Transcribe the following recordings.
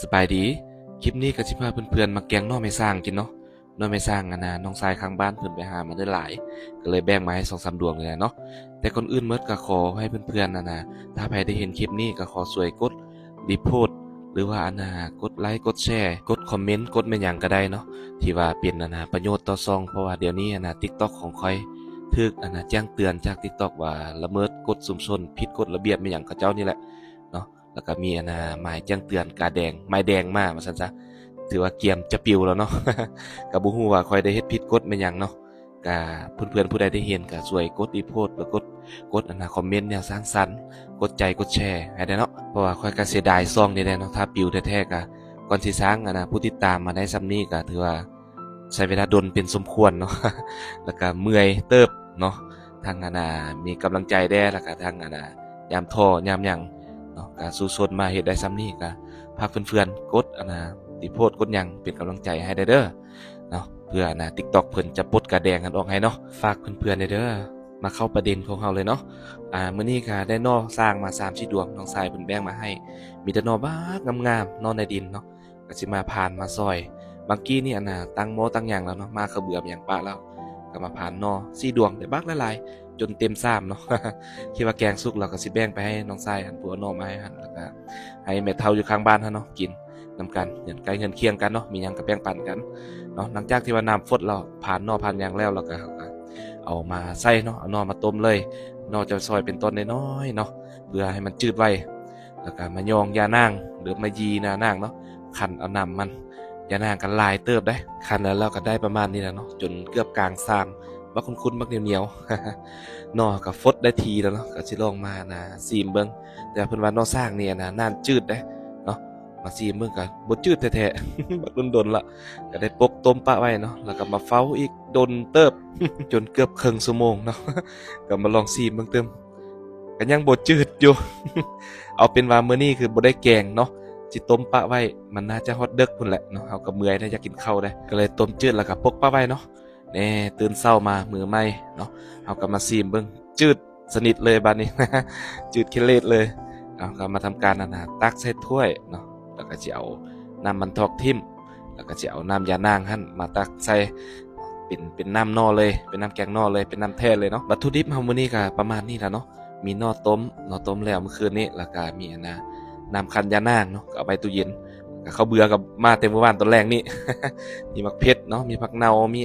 สบายดีคลิปนี้ก็สิพาเพื่อนๆมาแกงหน่อไม้สร้างกินเนาะหน่อไม้สร้างน้องทรายข้างบ้านเพิ่นไปหามาได้หลายก็เลยแบ่งมาให้2-3ดวงเลยเนาะแต่ก่อนอื่นเมิดก็ขอให้เพื่อนๆถ้าใครได้เห็นคลิปนี้ก็ขอช่วยกดรีโพสต์หรือว่ากดไลค์กดแชร์กดคอมเมนต์กดแม่นหยังก็ได้เนาะที่ว่าเป็นประโยชน์ต่อช่องเพราะว่าเดี๋ยวนี้TikTok ของข้อยถูกแจ้งเตือนจาก TikTok ว่าละเมิดกฎชุมชนผิดกฎระเบียบแม่นหยังเขาเจ้านี่แหละเนาะ แล้วก็มีหมายแจ้งเตือนกาแดงไม้แดงมาว่าซั่นซะถือว่าเกียมจะปิวแล้วเนาะ ก็บ่ฮู้ว่าข้อยได้เฮ็ดผิดกฎแม่นหยังเนาะก็เพื่อนๆผู้ใดได้เห็นก็ช่วยกดรีโพสต์แล้วกดคอมเมนต์แนวสร้างสรรค์กดใจกดแชร์ให้ได้เนาะเพราะว่าข้อยก็เสียดายช่องนี้แหละเนาะถ้าปิวแท้ๆก็ก่อนสิสร้างผู้ติดตามมาได้ส่ำนี้ก็ถือว่าใช้เวลาดนเป็นสมควรเนาะ แล้วก็เมื่อยเติบเนาะทั้งมีกำลังใจแด้แล้วก็ทั้งยามท้อยามหยังเนาะก็สู้ชนมาเฮ็ดได้ส่ำนี้ก็พาเพื่อนๆกดรีโพสต์กดหยังเป็นกำลังใจให้ได้เด้อเนาะเพื่อTikTok เพิ่นจะปลดกาแดงกันออกให้เนาะฝากเพื่อนๆเด้อมาเข้าประเด็นของเราเลยเนาะมื้อนี้ก็ได้นอสร้างมา3-4ดวงน้องทรายเพิ่นแบ่งมาให้มีแต่นอบักงามๆนอในดินเนาะก็สิมาผ่านมาซอยบางกี้นี่ตั้งหม้อตั้งหยังแล้วเนาะมาเขาเบื่อหยังปะแล้วก็มาผ่านนอ4ดวงได้บักหลายๆจนเต็ม3เนาะ คิดว่าแกงสุกเราก็สิแบ่งไปให้น้องทรายหันผัวนอมาให้หันแล้วก็ให้แม่เฒ่าอยู่ข้างบ้านหั่นเนาะกินนำกันเงินใกล้เงินเคียงกันเนาะมีหยังก็แบ่งปันกันเนาะหลังจากที่ว่าน้ำฟดเราผ่านนอผ่านหยังแล้วเราก็เอามาใส่เนาะเอานอมาต้มเลยนอจะซอยเป็นต้นน้อยๆเนาะเพื่อให้มันจืดไว้แล้วก็มายองยานางหรือมายีนางเนาะคั่นเอาน้ำมันยานางกันลายเติบได้คั่นแล้วเราก็ได้ประมาณนี้แหละเนาะจนเกือบกลางซามบักคุ้นๆบักเหนียวๆ นอก็ฟดได้ทีแล้วเนาะก็สิลองมาซีมเบิ่งแต่เพิ่นว่านอสร้างนี่น้ำจืดเด้เนาะมาซีมเบิ่งก็บ่จืดแท้ๆ บักดนๆละก็ได้ปกต้มปะไว้เนาะแล้วก็มาเฝ้าอีกดนเติบ จนเกือบครึ่งชั่วโมงเนาะ ก็มาลองซีมเบิ่งเติมก็ยังบ่จืดอยู่ เอาเป็นว่ามื้อนี้คือบ่ได้แกงเนาะสิต้มปะไว้มันน่าจะฮอดดึกพุ่นแหละเนาะเฮาก็เมื่อยนะอยากกินข้าวได้ก็เลยต้มจืดแล้วก็ปกปะไว้เนาะแน่ตื่นเช้ามามื้อใหม่เนาะเฮาก็มาซีมเบิ่งจืดสนิทเลยบัดนี้ จืดเคล็ดเลยเอาก็มาทำการตักใส่ถ้วยเนาะแล้วก็สิเอาน้ำมันทอกทิ่มแล้วก็สิเอาน้ำยานางหั่นมาตักใส่เป็นน้ำนอเลยเป็นน้ำแกงนอเลยเป็นน้ำแท้เลยเนาะวัตถุดิบเฮามื้อนี้ก็ประมาณนี้ล่ะเนาะมีนอต้มแล้วเมื่อคืนนี้แล้วก็มีน้ำคั้นยานางเนาะก็เอาไปตู้เย็นก็เขาเบื่อกับมาแต่เมื่อวานตอนแรกนี่ มีมักเพชรเนาะมีผักเนามี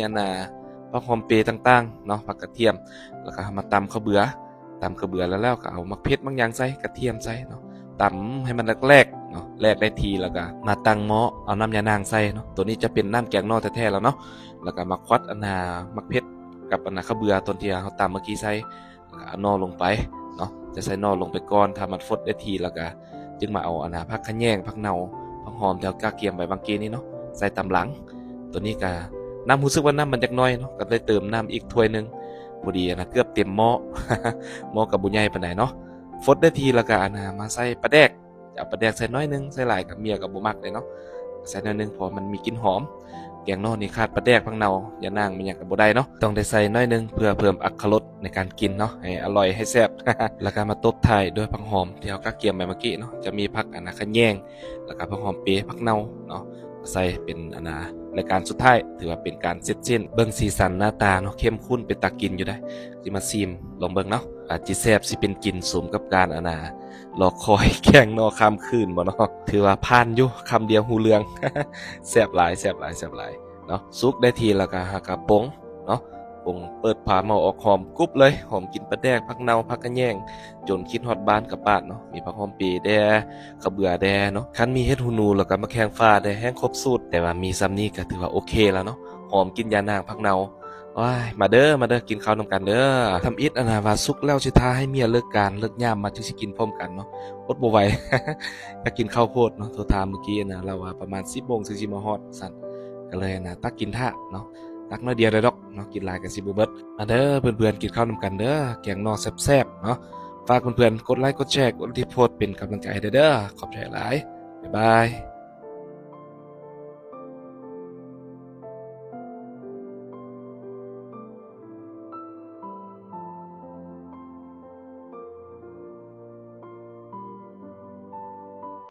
ผักหอมเปรย์ต่างๆเนาะผักกระเทียมแล้วก็มาตำข้าวเบื่อแล้วก็เอามักเพชรบางอย่างใส่กระเทียมใส่เนาะตำให้มันแรกๆเนาะแรกได้ทีแล้วก็มาตั้งหม้อเอาน้ำยานางใส่เนาะตัวนี้จะเป็นน้ำแกงนอแท้ๆแล้วเนาะแล้วก็มาควัดมักเพชรกับข้าวเบื่อตอนที่เราตำเมื่อกี้ใส่แล้วก็เอานอลงไปเนาะจะใส่นอลงไปก่อนถ้ามันฟดได้ทีแล้วก็จึงมาเอาผักขะแยงผักเนาผักหอมที่เรากะเกียมไว้บางกี้นี่เนาะใส่ตำหลังตัวนี้ก็น้ำรู้สึกว่าน้ำมันจักน้อยเนาะก็เลยเติมน้ำอีกถ้วยนึงพอดีเกือบเต็มหม้อ หม้อกับบ่ใหญ่ปานใดเนาะฟดได้ทีแล้วก็มาใส่ปลาแดกเอาปลาแดกใส่น้อยนึงใส่หลายกับเมียก็บ่มักเลยเนาะใส่น้อยนึงเพราะมันมีกลิ่นหอมแกงนอนี่ขาดปลาแดกผักเนาอย่านางมันหยังก็บ่ได้เนาะต้องได้ใส่น้อยนึงเพื่อเพิ่มอรรถรสในการกินเนาะให้อร่อยให้แซ่บ แล้วก็มาตบท้ายด้วยผักหอมที่เรากะเกียมไปเมื่อกี้เนาะจะมีผักขะแยงแล้วก็ผักหอมเปรย์ผักเนาเนาะใส่เป็นรายการสุดท้ายถือว่าเป็นการเสร็จสิ้นเบิ่งสีสันหน้าตาเนาะเข้มข้นเป็นตากินอยู่ได้สิมาซิมลองเบิ่งเนาะอาจสิแซ่บสิเป็นกินสมกับการรอคอยแข่งนอค่ำคืนบ่เนาะถือว่าผ่านอยู่คำเดียวหูเรื่อง แซ่บหลายเนาะสุกได้ทีแล้วก็หากระปงเนาะปงเปิดผาหม้อออกหอมกรุบเลยหอมกินปลาแดกผักเนาผักกะแยงจนคิดฮอดบ้านกับบ้านเนาะมีผักหอมปีแดข้าวเบื่อแดเนาะคันมีเฮ็ดหูหนูแล้วก็มะแขงฟ้าแดแห้งครบสูตรแต่ว่ามีซ้ำนี้ก็ถือว่าโอเคแล้วเนาะหอมกินยานางผักเนาว้ายมาเด้อกินข้าวนำกันเด้อทำอิฐว่าสุกแล้วสิท้าให้เมียเลิกการเลิกยามมาจึงสิกินพร้อมกันเนาะอดบ่ไหว อยากกินข้าวโพดเนาะโทรถามเมื่อกี้เราว่าประมาณ 10:00 นถึงสิมาฮอดสั่นก็เลยตักกินท่าเนาะตักน้อยเดียวได้ดอกเนาะกินหลายก็สิบ่เบิดมาเด้อเพื่อนๆกินข้าวนำกันเด้อแกงนอแซ่บๆเนาะฝากเพื่อนๆกดไลค์กดแชร์กดรีโพสต์เป็นกำลังใจให้เด้อขอบใจหลายบ๊ายบาย